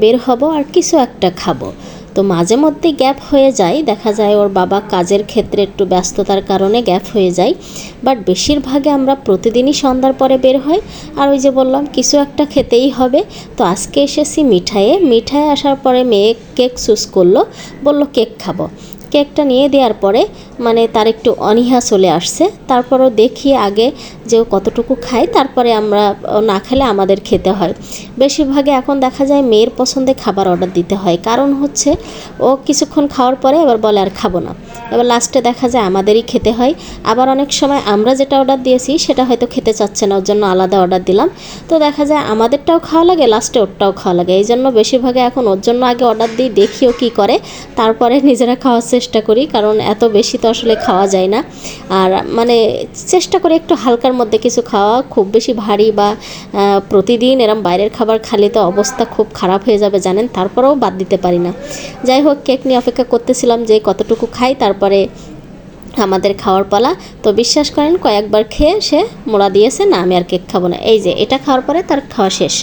বের হব আর কিছু একটা খাবো। তো মাঝে মধ্যে গ্যাপ হয়ে যায়, দেখা যায় ওর বাবা কাজের ক্ষেত্রে একটু ব্যস্ততার কারণে গ্যাপ হয়ে যায়, বাট বেশিরভাগে আমরা প্রতিদিনই সন্ধ্যার পরে বের হই। আর ওই যে বললাম কিছু একটা খেতেই হবে। তো আজকে এসেছি মিঠায়ে আসার পরে মেয়ে কেক চুজ করলো, বলল কেক খাবো। কেকটা নিয়ে দেওয়ার পরে মানে তার একটু অনীহা চলে আসছে। তারপরও দেখি আগে যে ও কতটুকু খায়, তারপরে আমরা না খেলে আমাদের খেতে হয়। বেশিরভাগে এখন দেখা যায় মেয়ের পছন্দে খাবার অর্ডার দিতে হয়, কারণ হচ্ছে ও কিছুক্ষণ খাওয়ার পরে এবার বলে আর খাবো না, এবার লাস্টে দেখা যায় আমাদেরই খেতে হয়। আবার অনেক সময় আমরা যেটা অর্ডার দিয়েছি সেটা হয়তো খেতে চাচ্ছে না, ওর জন্য আলাদা অর্ডার দিলাম। তো দেখা যায় আমাদেরটাও খাওয়া লাগে, লাস্টে ওরটাও খাওয়া লাগে। এই জন্য বেশিরভাগে এখন ওর জন্য আগে অর্ডার দিই, দেখিও কী করে, তারপরে নিজেরা খাওয়ার চেষ্টা করি, কারণ এত বেশি তো আসলে খাওয়া যায় না। আর মানে চেষ্টা করি একটু হালকার মধ্যে কিছু খাওয়া, খুব বেশি ভারী বা প্রতিদিন এরম বাইরের খাবার খালে তো অবস্থা খুব খারাপ হয়ে যাবে জানেন, তারপরেও বাদ দিতে পারি না। যাই হোক, কেক নিয়ে অপেক্ষা করতেছিলাম যে কতটুকু খাই, তারপরে আমাদের খাওয়ার পালা। তো বিশ্বাস করেন কয়েকবার খেয়ে সে মোড়া দিয়েছে, না আমি আর কেক খাবো না। এই যে এটা খাওয়ার পরে তার খাওয়া শেষ,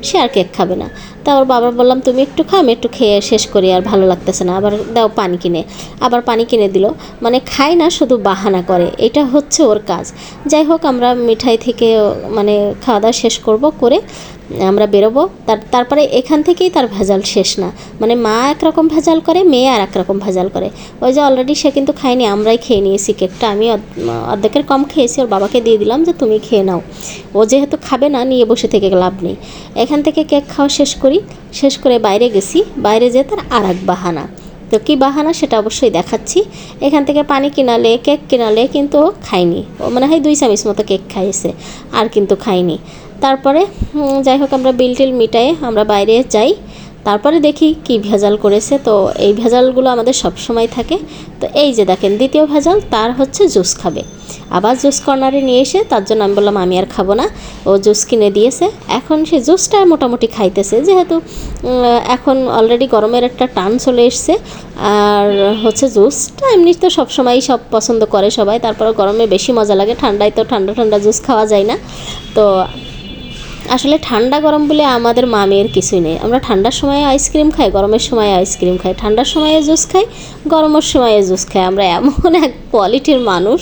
সে আর কেক খাবে না। তা ওর বাবার বললাম তুমি একটু খাও, আমি একটু খেয়ে শেষ করি, আর ভালো লাগতেছে না, আবার দাও পানি কিনে। আবার পানি কিনে দিল, মানে খায় না, শুধু বাহানা করে, এটা হচ্ছে ওর কাজ। যাই হোক, আমরা মিঠাই থেকে মানে খাওয়া দাওয়া শেষ করে আমরা বেরোবো। তারপরে এখান থেকেই তার ভেজাল শেষ না, মানে মা একরকম ভেজাল করে, মেয়ে আর একরকম ভেজাল করে। ওই যে অলরেডি সে কিন্তু খায়নি, আমরাই খেয়ে নিয়েছি কেকটা, আমি অর্ধেকের কম খেয়েছি, ওর বাবাকে দিয়ে দিলাম যে তুমি খেয়ে নাও, ও যেহেতু খাবে না নিয়ে বসে থেকে লাভ নেই। এখান থেকে কেক খাওয়া শেষ করে বাইরে গেছি, বাইরে যেয়ে তার আর এক বাহানা। তো কী বাহানা সেটা অবশ্যই দেখাচ্ছি। এখান থেকে পানি কিনালে, কেক কিনালে, কিন্তু ও খায়নি। ও মনে হয় 2 চামচ মতো কেক খাইয়েছে, আর কিন্তু খায়নি। তারপরে যাই হোক, আমরা বিল টিল মিটায়ে আমরা বাইরে যাই, তারপরে দেখি কি ভেজাল করেছে। তো এই ভেজালগুলো আমাদের সব সময় থাকে। তো এই যে দেখেন দ্বিতীয় ভেজাল, তার হচ্ছে জুস খাবে। আবার জুস কর্নারে নিয়ে এসে তার জন্য আমি বললাম আমি আর খাবো না, ও জুস কিনে দিয়েছে। এখন সে জুসটা মোটামুটি খাইতেছে, যেহেতু এখন অলরেডি গরমের একটা টান চলে এসছে। আর হচ্ছে জুসটা এমনি তো সবসময়ই সব পছন্দ করে সবাই, তারপরে গরমে বেশি মজা লাগে, ঠান্ডায় তো ঠান্ডা ঠান্ডা জুস খাওয়া যায় না। তো আসলে ঠান্ডা গরম বলে আমাদের মামের কিছুই নেই, আমরা ঠান্ডার সময়ে আইসক্রিম খাই, গরমের সময় আইসক্রিম খাই, ঠান্ডার সময়ে জুস খাই, গরমের সময়ে জুস খাই। আমরা এমন এক কোয়ালিটির মানুষ,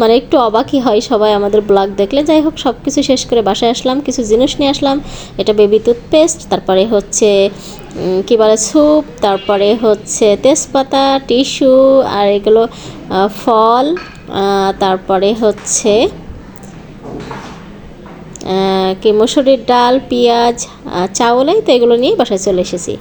মানে একটু অবাকই হয় সবাই আমাদের ব্লগ দেখলে। যাই হোক, সব কিছু শেষ করে বাসায় আসলাম, কিছু জিনিস নিয়ে আসলাম। এটা বেবি টুথপেস্ট, তারপরে হচ্ছে কী বলে স্যুপ, তারপরে হচ্ছে তেজপাতা, টিস্যু, আর এগুলো ফল, তারপরে হচ্ছে কি মসুরির ডাল, পেঁয়াজ, চাউল। তো এগুলো নিয়ে বাসায় চলে এসেছি।